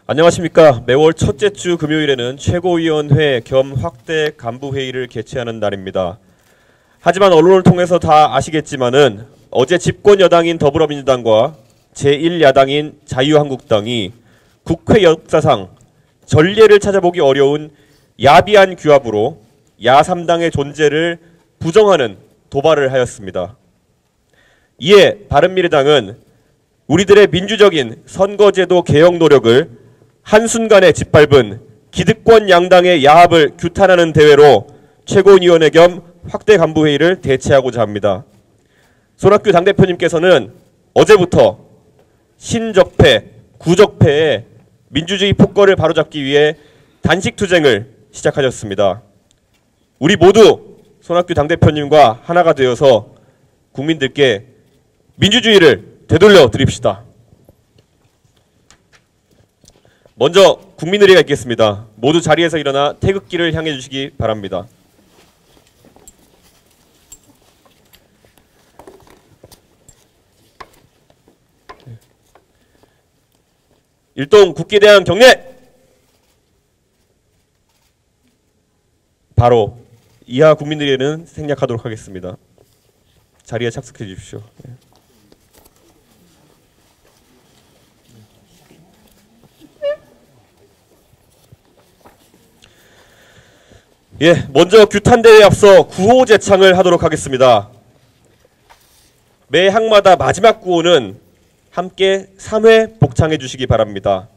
안녕하십니까. 매월 첫째 주 금요일에는 최고위원회 겸 확대 간부회의를 개최하는 날입니다. 하지만 언론을 통해서 다 아시겠지만은 어제 집권 여당인 더불어민주당과 제1야당인 자유한국당이 국회 역사상 전례를 찾아보기 어려운 야비한 규합으로 야3당의 존재를 부정하는 도발을 하였습니다. 이에 바른미래당은 우리들의 민주적인 선거제도 개혁 노력을 한순간에 짓밟은 기득권 양당의 야합을 규탄하는 대회로 최고위원회 겸 확대 간부회의를 대체하고자 합니다. 손학규 당대표님께서는 어제부터 신적폐, 구적폐의 민주주의 폭거를 바로잡기 위해 단식투쟁을 시작하셨습니다. 우리 모두 손학규 당대표님과 하나가 되어서 국민들께 민주주의를 되돌려 드립시다. 먼저 국민의례가 있겠습니다. 모두 자리에서 일어나 태극기를 향해 주시기 바랍니다. 일동 국기대항 경례! 바로 이하 국민의례는 생략하도록 하겠습니다. 자리에 착석해 주십시오. 먼저 규탄대회에 앞서 구호 제창을 하도록 하겠습니다. 매 항마다 마지막 구호는 함께 3회 복창해 주시기 바랍니다.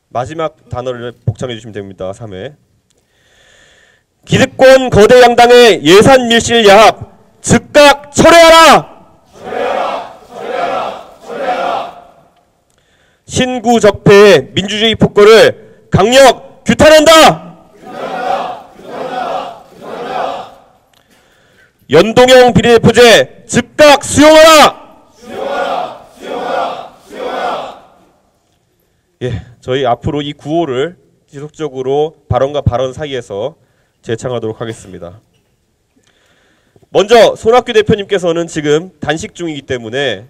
마지막 단어를 복창해 주시면 됩니다. 3회. 기득권 거대 양당의 예산 밀실 야합 즉각 철회하라! 철회하라! 철회하라! 철회하라! 신구적폐의 민주주의 폭거를 강력 규탄한다! 연동형 비례대표제 즉각 수용하라! 수용하라! 수용하라! 수용하라! 저희 앞으로 이 구호를 지속적으로 발언과 발언 사이에서 재창하도록 하겠습니다. 먼저 손학규 대표님께서는 지금 단식 중이기 때문에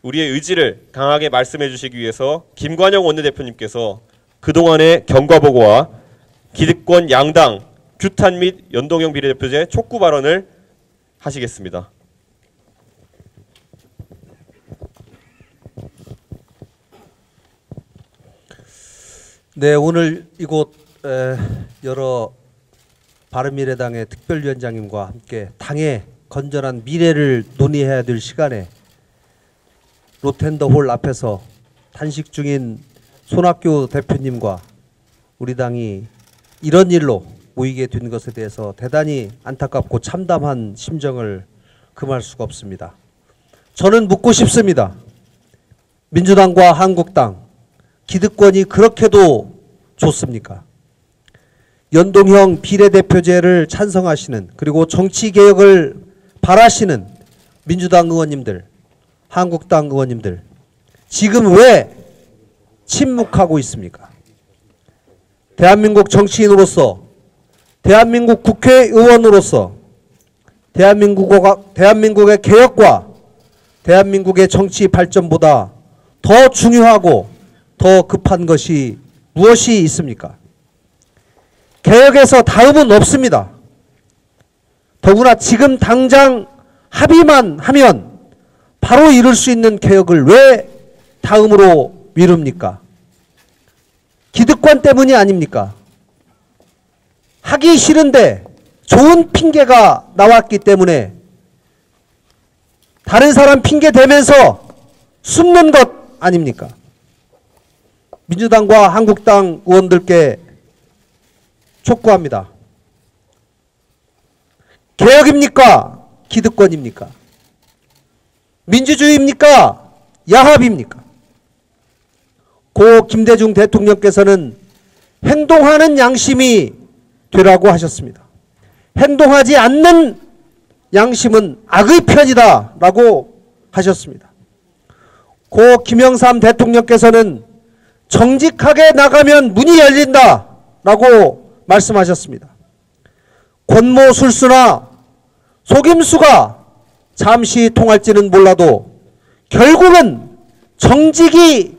우리의 의지를 강하게 말씀해 주시기 위해서 김관영 원내대표님께서 그동안의 경과보고와 기득권 양당 규탄 및 연동형 비례대표제 촉구 발언을 하시겠습니다. 네, 오늘 이곳 여러 바른미래당의 특별위원장님과 함께 당의 건전한 미래를 논의해야 될 시간에 로텐더홀 앞에서 단식 중인 손학규 대표님과 우리 당이 이런 일로 모이게 된 것에 대해서 대단히 안타깝고 참담한 심정을 금할 수가 없습니다. 저는 묻고 싶습니다. 민주당과 한국당, 기득권이 그렇게도 좋습니까? 연동형 비례대표제를 찬성하시는, 그리고 정치개혁을 바라시는 민주당 의원님들, 한국당 의원님들, 지금 왜 침묵하고 있습니까? 대한민국 정치인으로서, 대한민국 국회의원으로서 대한민국의 개혁과 대한민국의 정치 발전보다 더 중요하고 더 급한 것이 무엇이 있습니까? 개혁에서 다음은 없습니다. 더구나 지금 당장 합의만 하면 바로 이룰 수 있는 개혁을 왜 다음으로 미룹니까? 기득권 때문이 아닙니까? 하기 싫은데 좋은 핑계가 나왔기 때문에 다른 사람 핑계 대면서 숨는 것 아닙니까? 민주당과 한국당 의원들께 촉구합니다. 개혁입니까? 기득권입니까? 민주주의입니까? 야합입니까? 고 김대중 대통령께서는 행동하는 양심이 되라고 하셨습니다. 행동하지 않는 양심은 악의 편이다 라고 하셨습니다. 고 김영삼 대통령께서는 정직하게 나가면 문이 열린다 라고 말씀하셨습니다. 권모술수나 속임수가 잠시 통할지는 몰라도 결국은 정직이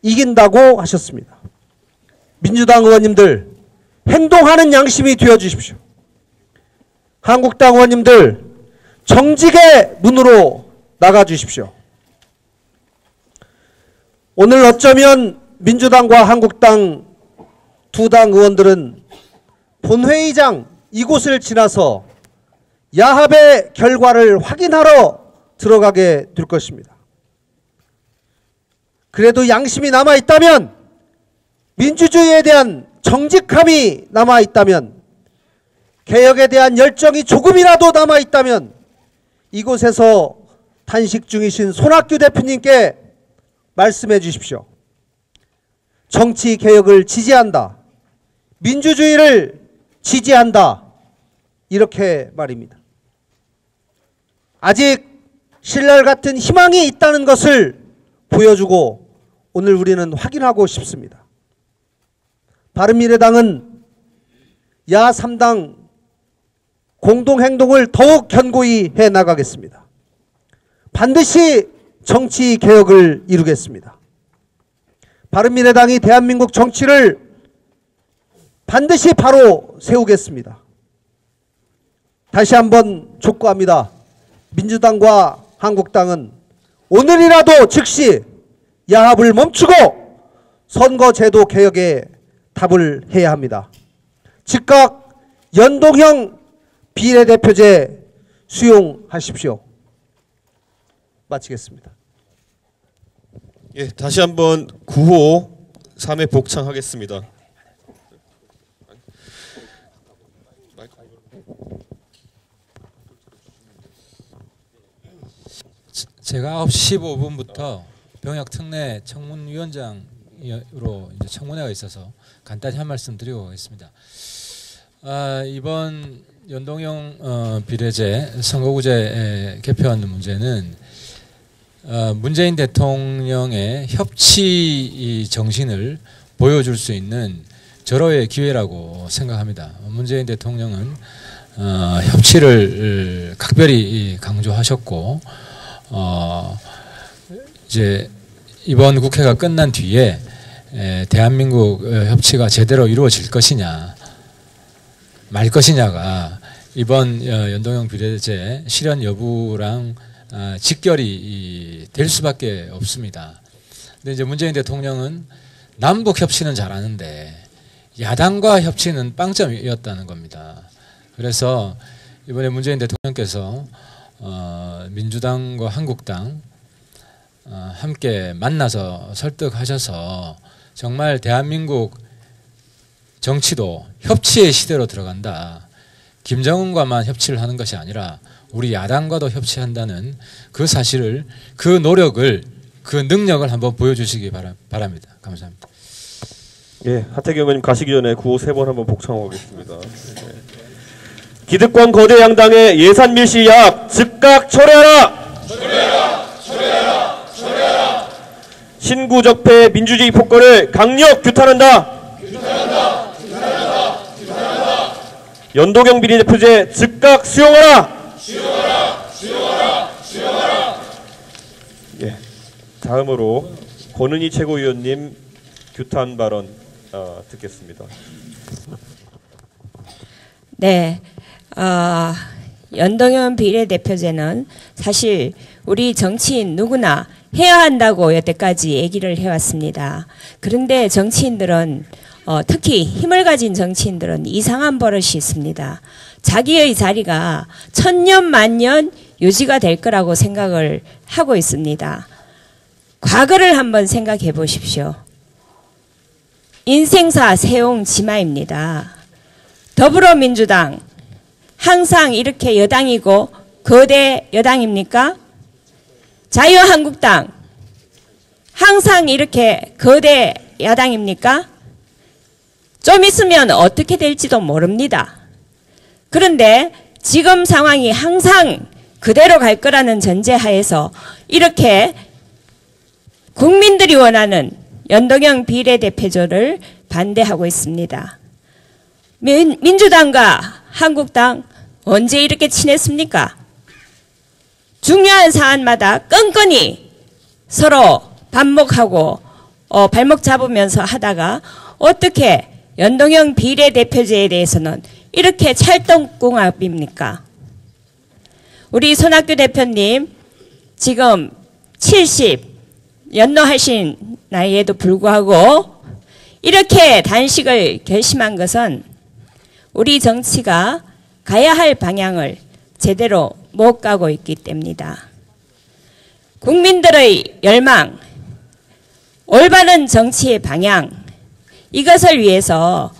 이긴다고 하셨습니다. 민주당 의원님들, 행동하는 양심이 되어주십시오. 한국당 의원님들, 정직의 문으로 나가주십시오. 오늘 어쩌면 민주당과 한국당 두 당 의원들은 본회의장 이곳을 지나서 야합의 결과를 확인하러 들어가게 될 것입니다. 그래도 양심이 남아있다면, 민주주의에 대한 정직함이 남아있다면, 개혁에 대한 열정이 조금이라도 남아있다면 이곳에서 단식 중이신 손학규 대표님께 말씀해 주십시오. 정치 개혁을 지지한다. 민주주의를 지지한다. 이렇게 말입니다. 아직 신랄 같은 희망이 있다는 것을 보여주고 오늘 우리는 확인하고 싶습니다. 바른미래당은 야3당 공동행동을 더욱 견고히 해나가겠습니다. 반드시 정치 개혁을 이루겠습니다. 바른미래당이 대한민국 정치를 반드시 바로 세우겠습니다. 다시 한번 촉구합니다. 민주당과 한국당은 오늘이라도 즉시 야합을 멈추고 선거제도 개혁에 답을 해야 합니다. 즉각 연동형 비례대표제 수용하십시오. 마치겠습니다. 예, 다시 한번 9호 3회 복창하겠습니다. 제가 9시 15분부터 병역 특례 청문위원장으로 이제 청문회가 있어서 간단히 한 말씀 드리고 가겠습니다. 이번 연동형 비례제 선거구제 개편안 문제는 문재인 대통령의 협치 정신을 보여줄 수 있는 절호의 기회라고 생각합니다. 문재인 대통령은 협치를 각별히 강조하셨고 이제 이번 국회가 끝난 뒤에 대한민국 협치가 제대로 이루어질 것이냐 말 것이냐가 이번 연동형 비례제 실현 여부랑 직결이 될 수밖에 없습니다. 근데 이제 문재인 대통령은 남북 협치는 잘하는데 야당과 협치는 빵점이었다는 겁니다. 그래서 이번에 문재인 대통령께서 민주당과 한국당 함께 만나서 설득하셔서 정말 대한민국 정치도 협치의 시대로 들어간다. 김정은과만 협치를 하는 것이 아니라 우리 야당과도 협치한다는 그 사실을, 그 노력을, 그 능력을 한번 보여주시기 바랍니다. 감사합니다. 예, 하태경 의원님 가시기 전에 9호 3번 한번 복창하겠습니다. 예. 기득권 거대 양당의 예산 밀실 야합 즉각 철회하라! 철회하라! 철회하라! 철회하라! 신구적폐 민주주의 폭거를 강력 규탄한다! 규탄한다! 규탄한다! 규탄한다! 연동형 비례대표제 즉각 수용하라! 수용하라! 수용하라! 수용하라! 예, 다음으로 권은희 최고위원님 규탄 발언 듣겠습니다. 네. 연동형 비례대표제는 사실 우리 정치인 누구나 해야 한다고 여태까지 얘기를 해왔습니다. 그런데 정치인들은 특히 힘을 가진 정치인들은 이상한 버릇이 있습니다. 자기의 자리가 천년 만년 유지가 될 거라고 생각을 하고 있습니다. 과거를 한번 생각해 보십시오. 인생사 세옹지마입니다. 더불어민주당 항상 이렇게 여당이고 거대 여당입니까? 자유한국당 항상 이렇게 거대 야당입니까? 좀 있으면 어떻게 될지도 모릅니다. 그런데 지금 상황이 항상 그대로 갈 거라는 전제하에서 이렇게 국민들이 원하는 연동형 비례대표제를 반대하고 있습니다. 민주당과 한국당 언제 이렇게 친했습니까? 중요한 사안마다 끈끈이 서로 반목하고 발목 잡으면서 하다가 어떻게 연동형 비례대표제에 대해서는 이렇게 찰떡궁합입니까? 우리 손학규 대표님 지금 70 연로하신 나이에도 불구하고 이렇게 단식을 결심한 것은 우리 정치가 가야 할 방향을 제대로 못 가고 있기 때문이다. 국민들의 열망, 올바른 정치의 방향, 이것을 위해서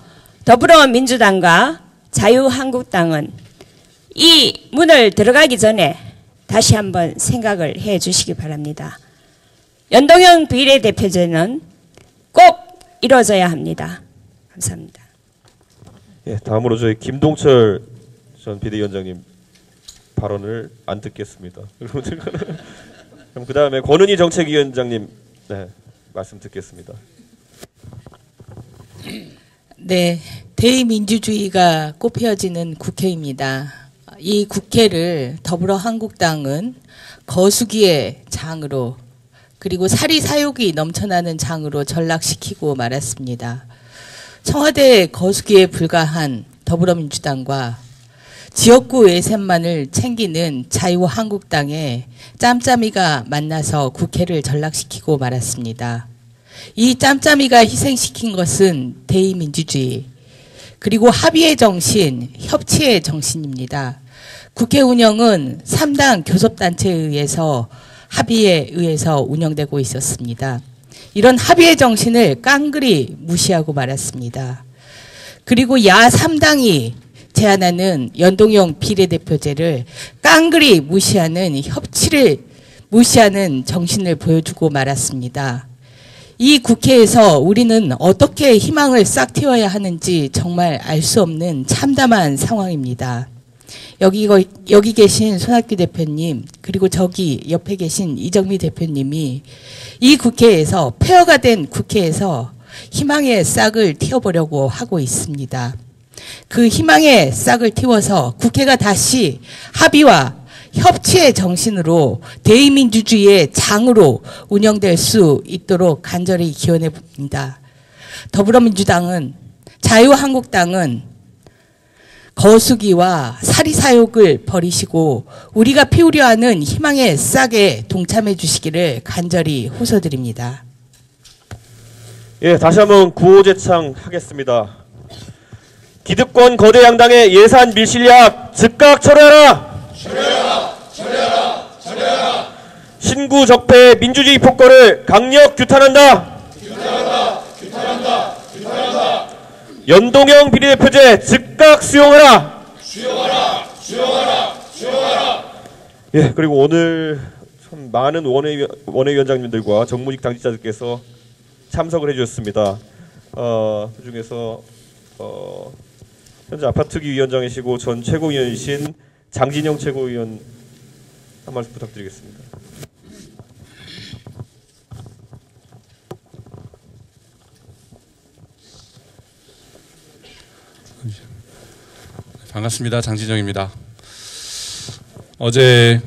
더불어민주당과 자유한국당은 이 문을 들어가기 전에 다시 한번 생각을 해 주시기 바랍니다. 연동형 비례대표제는 꼭 이루어져야 합니다. 감사합니다. 예, 다음으로 저희 김동철 전 비대위원장님 발언을 안 듣겠습니다. 그럼 그 다음에 권은희 정책위원장님 말씀 듣겠습니다. 네, 대의민주주의가 꽃피어지는 국회입니다. 이 국회를 더불어한국당은 거수기의 장으로 그리고 사리사욕이 넘쳐나는 장으로 전락시키고 말았습니다. 청와대 거수기에 불과한 더불어민주당과 지역구 예산만을 챙기는 자유한국당의 짬짬이가 만나서 국회를 전락시키고 말았습니다. 이 짬짬이가 희생시킨 것은 대의민주주의 그리고 합의의 정신, 협치의 정신입니다. 국회 운영은 3당 교섭단체에 의해서 합의에 의해서 운영되고 있었습니다. 이런 합의의 정신을 깡그리 무시하고 말았습니다. 그리고 야 3당이 제안하는 연동형 비례대표제를 깡그리 무시하는 협치를 무시하는 정신을 보여주고 말았습니다. 이 국회에서 우리는 어떻게 희망을 싹 틔워야 하는지 정말 알 수 없는 참담한 상황입니다. 여기 계신 손학규 대표님 그리고 저기 옆에 계신 이정미 대표님이 이 국회에서 폐허가 된 국회에서 희망의 싹을 틔워보려고 하고 있습니다. 그 희망의 싹을 틔워서 국회가 다시 합의와 협치의 정신으로 대의민주주의의 장으로 운영될 수 있도록 간절히 기원해 봅니다. 더불어민주당은 자유한국당은 거수기와 사리사욕을 버리시고 우리가 피우려 하는 희망의 싹에 동참해 주시기를 간절히 호소드립니다. 예, 다시 한번 구호제창 하겠습니다. 기득권 거대 양당의 예산 밀실약 즉각 철회하라! 철회하라! 철회하라! 철회하라! 신구 적폐의 민주주의 폭거를 강력 규탄한다! 규탄한다! 규탄한다! 규탄한다! 연동형 비례대표제 즉각 수용하라! 수용하라! 수용하라! 수용하라! 예, 그리고 오늘 참 많은 원외위원장님들과 정무직 당직자들께서 참석을 해주셨습니다. 그 중에서 현재 아파트기 위원장이시고 전 최고위원이신 장진영 최고위원 한 말씀 부탁드리겠습니다. 반갑습니다. 장진영입니다. 어제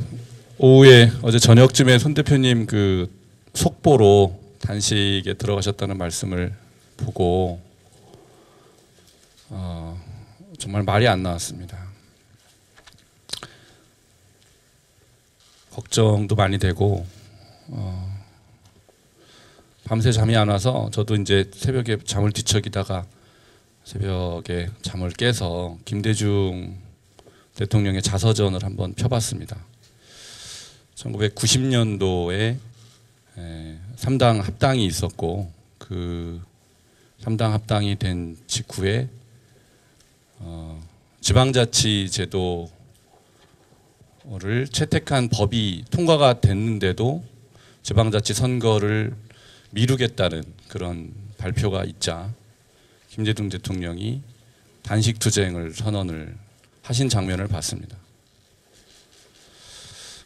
저녁쯤에 손 대표님 그 속보로 단식에 들어가셨다는 말씀을 보고 정말 말이 안 나왔습니다. 걱정도 많이 되고 밤새 잠이 안 와서 저도 이제 새벽에 잠을 뒤척이다가 새벽에 잠을 깨서 김대중 대통령의 자서전을 한번 펴봤습니다. 1990년도에 3당 합당이 있었고 그 3당 합당이 된 직후에 지방자치 제도를 채택한 법이 통과가 됐는데도 지방자치 선거를 미루겠다는 그런 발표가 있자 김대중 대통령이 단식 투쟁을 선언을 하신 장면을 봤습니다.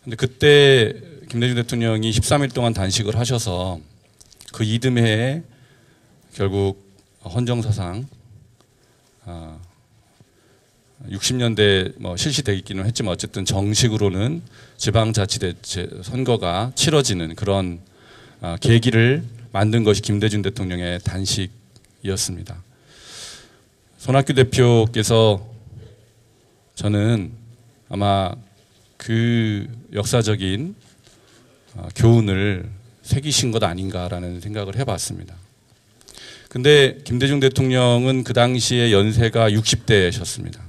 근데 그때 김대중 대통령이 13일 동안 단식을 하셔서 그 이듬해에 결국 헌정사상 60년대 뭐 실시되기는 했지만 어쨌든 정식으로는 지방자치대 선거가 치러지는 그런 계기를 만든 것이 김대중 대통령의 단식이었습니다. 손학규 대표께서 저는 아마 그 역사적인 교훈을 새기신 것 아닌가라는 생각을 해봤습니다. 근데 김대중 대통령은 그 당시에 연세가 60대셨습니다.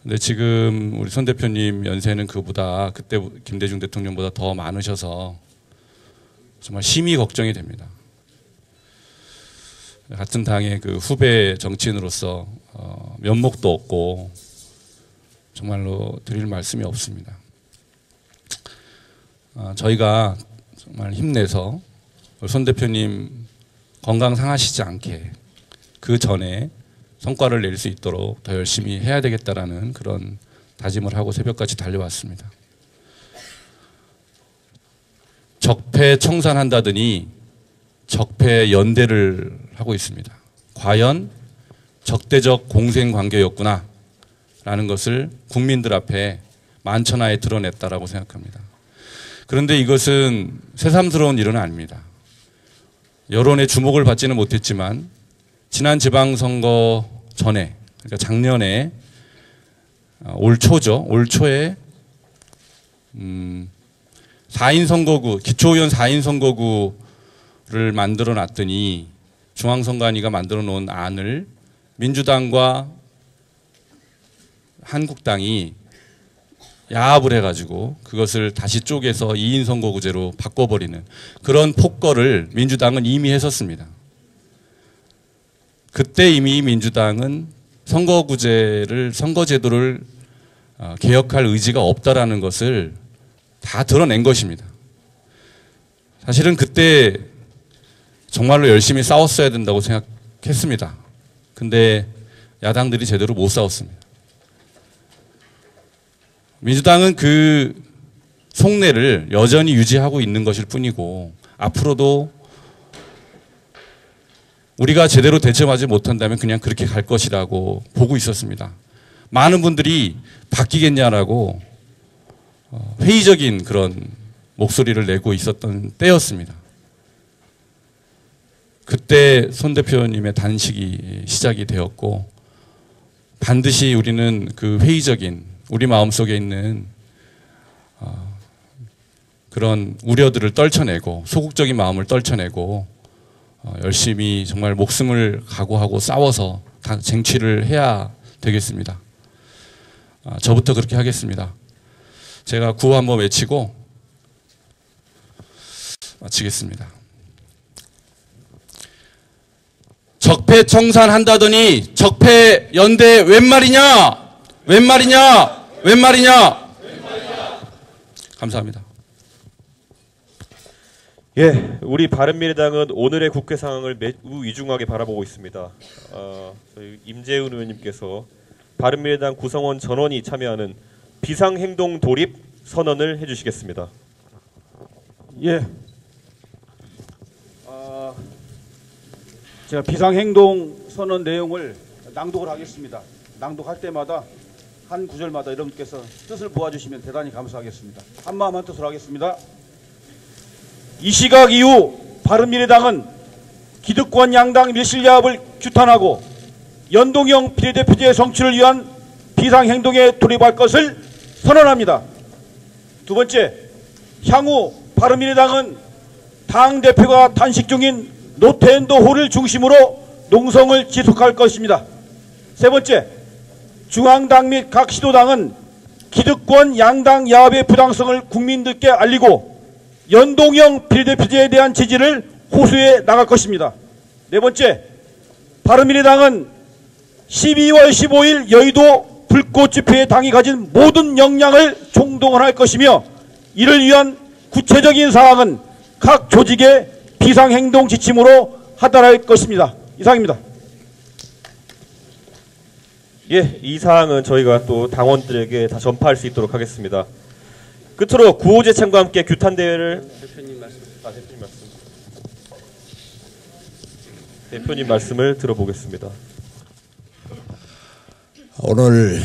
근데 지금 우리 손 대표님 연세는 그보다 그때 김대중 대통령보다 더 많으셔서 정말 심히 걱정이 됩니다. 같은 당의 그 후배 정치인으로서 면목도 없고 정말로 드릴 말씀이 없습니다. 저희가 정말 힘내서 손 대표님 건강 상하시지 않게 그 전에 성과를 낼 수 있도록 더 열심히 해야 되겠다라는 그런 다짐을 하고 새벽까지 달려왔습니다. 적폐 청산한다더니 적폐 연대를 하고 있습니다. 과연 적대적 공생관계였구나 라는 것을 국민들 앞에 만천하에 드러냈다라고 생각합니다. 그런데 이것은 새삼스러운 일은 아닙니다. 여론의 주목을 받지는 못했지만 지난 지방선거 전에, 그러니까 작년에 올 초죠. 올 초에 4인 선거구, 기초의원 4인 선거구를 만들어 놨더니 중앙선관위가 만들어 놓은 안을 민주당과 한국당이 야합을 해가지고 그것을 다시 쪼개서 2인 선거구제로 바꿔버리는 그런 폭거를 민주당은 이미 했었습니다. 그때 이미 민주당은 선거제도를 개혁할 의지가 없다라는 것을 다 드러낸 것입니다. 사실은 그때 정말로 열심히 싸웠어야 된다고 생각했습니다. 근데 야당들이 제대로 못 싸웠습니다. 민주당은 그 속내를 여전히 유지하고 있는 것일 뿐이고 앞으로도 우리가 제대로 대처하지 못한다면 그냥 그렇게 갈 것이라고 보고 있었습니다. 많은 분들이 바뀌겠냐라고 회의적인 그런 목소리를 내고 있었던 때였습니다. 그때 손 대표님의 단식이 시작이 되었고 반드시 우리는 그 회의적인 우리 마음속에 있는 그런 우려들을 떨쳐내고 소극적인 마음을 떨쳐내고 열심히 정말 목숨을 각오하고 싸워서 쟁취를 해야 되겠습니다. 저부터 그렇게 하겠습니다. 제가 구호 한번 외치고 마치겠습니다. 적폐 청산한다더니 적폐 연대 웬 말이냐? 웬 말이냐? 웬 말이냐? 감사합니다. 예, 우리 바른미래당은 오늘의 국회 상황을 매우 위중하게 바라보고 있습니다. 저희 임재훈 의원님께서 바른미래당 구성원 전원이 참여하는 비상행동 돌입 선언을 해주시겠습니다. 예. 제가 비상행동 선언 내용을 낭독을 하겠습니다. 낭독할 때마다 한 구절마다 여러분께서 뜻을 모아주시면 대단히 감사하겠습니다. 한마음 한뜻으로 하겠습니다. 이 시각 이후 바른미래당은 기득권 양당 밀실야합을 규탄하고 연동형 비례대표제 성취를 위한 비상행동에 돌입할 것을 선언합니다. 두 번째, 향후 바른미래당은 당대표가 단식 중인 노태현도 홀을 중심으로 농성을 지속할 것입니다. 세 번째, 중앙당 및 각 시도당은 기득권 양당 야합의 부당성을 국민들께 알리고 연동형 비례대표제에 대한 지지를 호소해 나갈 것입니다. 네 번째, 바른미래당은 12월 15일 여의도 불꽃 집회에 당이 가진 모든 역량을 총동원할 것이며 이를 위한 구체적인 사항은 각 조직의 비상행동 지침으로 하달할 것입니다. 이상입니다. 예, 이 사항은 저희가 또 당원들에게 다 전파할 수 있도록 하겠습니다. 끝으로 구호제창과 함께 규탄대회를 대표님 말씀을 들어보겠습니다. 오늘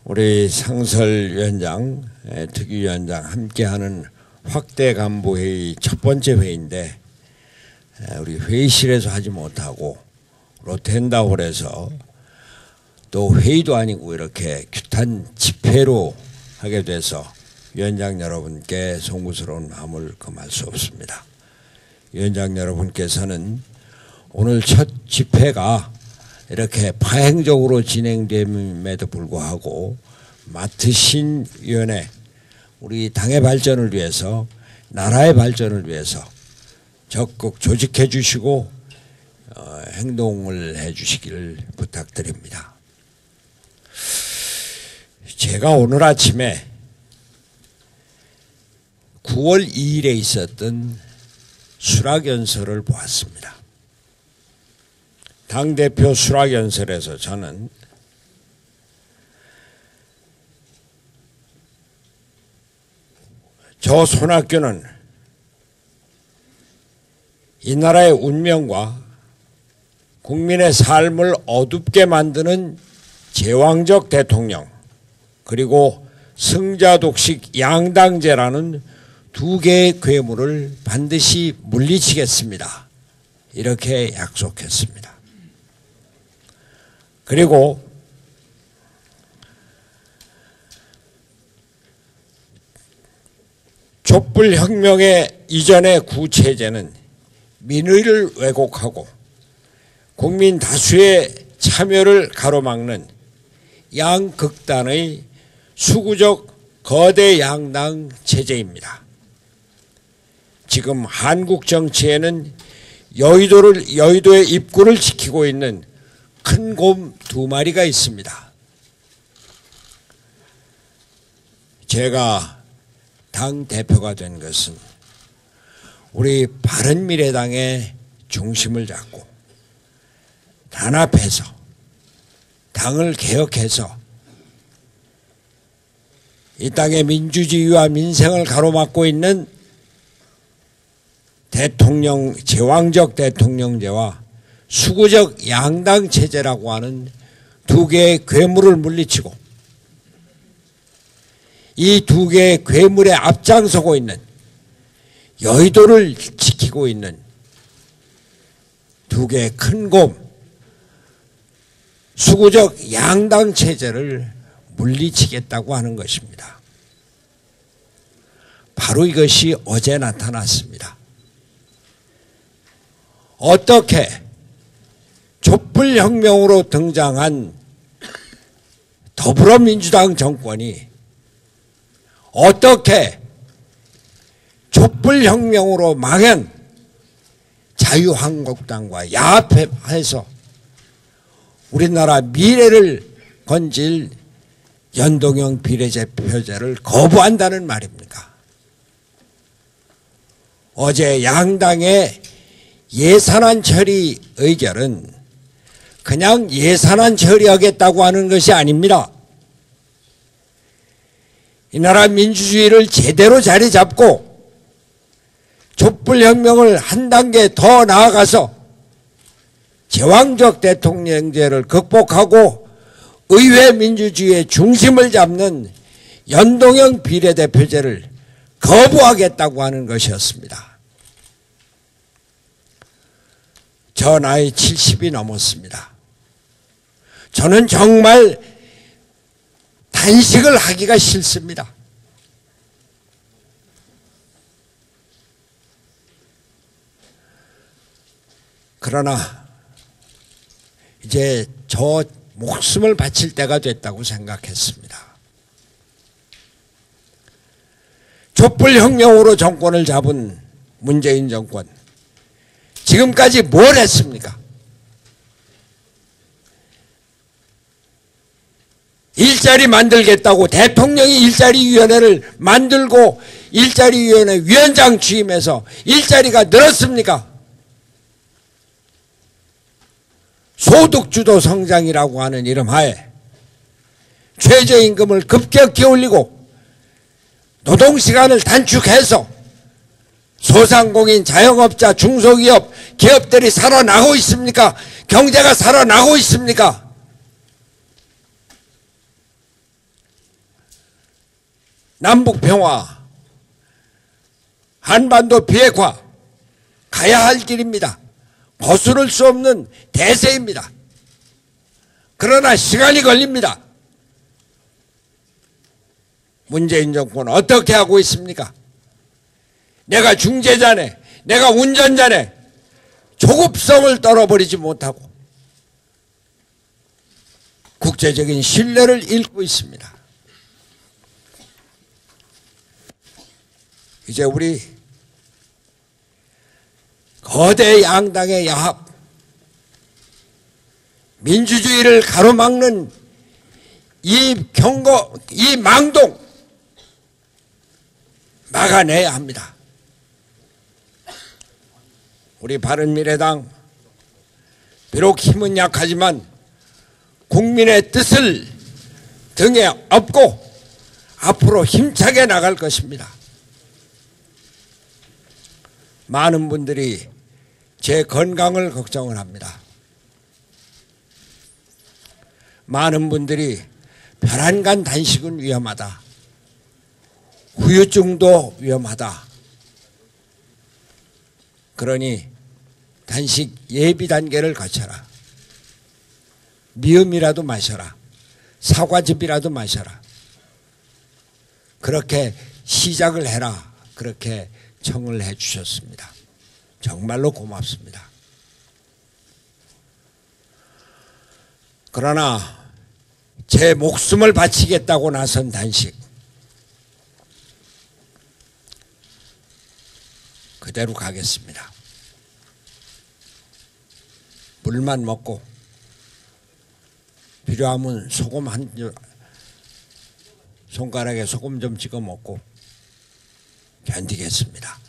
우리 상설위원장, 특위위원장 함께하는 확대 간부회의 첫 번째 회의인데 우리 회의실에서 하지 못하고 로텐다홀에서 또 회의도 아니고 이렇게 규탄 집회로 하게 돼서 위원장 여러분께 송구스러운 마음을 금할 수 없습니다. 위원장 여러분께서는 오늘 첫 집회가 이렇게 파행적으로 진행됨에도 불구하고 맡으신 위원회, 우리 당의 발전을 위해서, 나라의 발전을 위해서 적극 조직해 주시고 행동을 해 주시기를 부탁드립니다. 제가 오늘 아침에 9월 2일에 있었던 수락연설을 보았습니다. 당대표 수락연설에서 저는 저 손학규는 이 나라의 운명과 국민의 삶을 어둡게 만드는 제왕적 대통령, 그리고 승자독식 양당제라는 두 개의 괴물을 반드시 물리치겠습니다. 이렇게 약속했습니다. 그리고 촛불혁명의 이전의 구체제는 민의를 왜곡하고 국민 다수의 참여를 가로막는 양극단의 수구적 거대 양당 체제입니다. 지금 한국 정치에는 여의도의 입구를 지키고 있는 큰 곰 두 마리가 있습니다. 제가 당 대표가 된 것은 우리 바른미래당의 중심을 잡고 단합해서 당을 개혁해서 이 땅의 민주주의와 민생을 가로막고 있는 제왕적 대통령제와 수구적 양당 체제라고 하는 두 개의 괴물을 물리치고 이 두 개의 괴물에 앞장서고 있는, 여의도를 지키고 있는 두 개의 큰 곰, 수구적 양당 체제를 물리치겠다고 하는 것입니다. 바로 이것이 어제 나타났습니다. 어떻게 촛불혁명으로 등장한 더불어민주당 정권이 어떻게 촛불혁명으로 망한 자유한국당과 야합해서 우리나라 미래를 건질 연동형 비례대표제를 거부한다는 말입니까? 어제 양당의 예산안 처리 의결은 그냥 예산안 처리하겠다고 하는 것이 아닙니다. 이 나라 민주주의를 제대로 자리 잡고 촛불혁명을 한 단계 더 나아가서 제왕적 대통령제를 극복하고 의회 민주주의의 중심을 잡는 연동형 비례대표제를 거부하겠다고 하는 것이었습니다. 저 나이 70이 넘었습니다. 저는 정말 단식을 하기가 싫습니다. 그러나 이제 저 목숨을 바칠 때가 됐다고 생각했습니다. 촛불혁명으로 정권을 잡은 문재인 정권, 지금까지 뭘 했습니까? 일자리 만들겠다고 대통령이 일자리위원회를 만들고 일자리위원회 위원장 취임해서 일자리가 늘었습니까? 소득주도 성장이라고 하는 이름 하에 최저임금을 급격히 올리고 노동시간을 단축해서 소상공인, 자영업자, 중소기업, 기업들이 살아나고 있습니까? 경제가 살아나고 있습니까? 남북 평화, 한반도 비핵화 가야 할 길입니다. 거스를 수 없는 대세입니다. 그러나 시간이 걸립니다. 문재인 정권 어떻게 하고 있습니까? 내가 중재자네, 내가 운전자네, 조급성을 떨어버리지 못하고 국제적인 신뢰를 잃고 있습니다. 이제 우리 거대 양당의 야합, 민주주의를 가로막는 이 망동 막아내야 합니다. 우리 바른미래당 비록 힘은 약하지만 국민의 뜻을 등에 업고 앞으로 힘차게 나갈 것입니다. 많은 분들이 제 건강을 걱정을 합니다. 많은 분들이 혈안간 단식은 위험하다. 후유증도 위험하다. 그러니 단식 예비 단계를 거쳐라. 미음이라도 마셔라. 사과즙이라도 마셔라. 그렇게 시작을 해라. 그렇게 청을 해 주셨습니다. 정말로 고맙습니다. 그러나 제 목숨을 바치겠다고 나선 단식 그대로 가겠습니다. 물만 먹고 필요하면 소금 손가락에 소금 좀 찍어 먹고 견디겠습니다.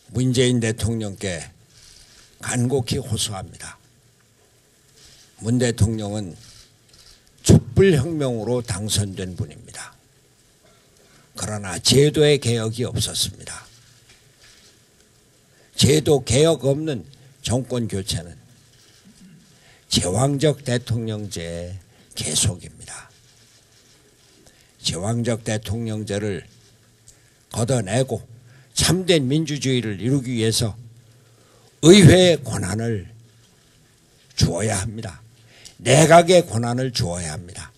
문재인 대통령께 간곡히 호소합니다. 문 대통령은 촛불혁명으로 당선된 분입니다. 그러나 제도의 개혁이 없었습니다. 제도 개혁 없는 정권 교체는 제왕적 대통령제의 계속입니다. 제왕적 대통령제를 걷어내고 참된 민주주의를 이루기 위해서 의회의 권한을 주어야 합니다. 내각의 권한을 주어야 합니다.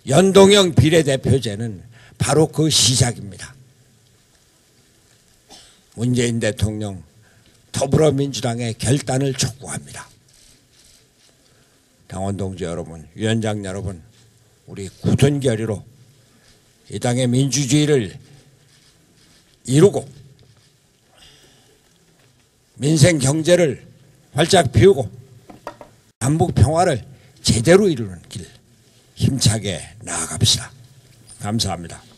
연동형 비례대표제는 바로 그 시작입니다. 문재인 대통령 더불어민주당의 결단을 촉구합니다. 당원 동지 여러분, 위원장 여러분, 우리 굳은 결의로 이 당의 민주주의를 이루고 민생 경제를 활짝 피우고 남북 평화를 제대로 이루는 길 힘차게 나아갑시다. 감사합니다.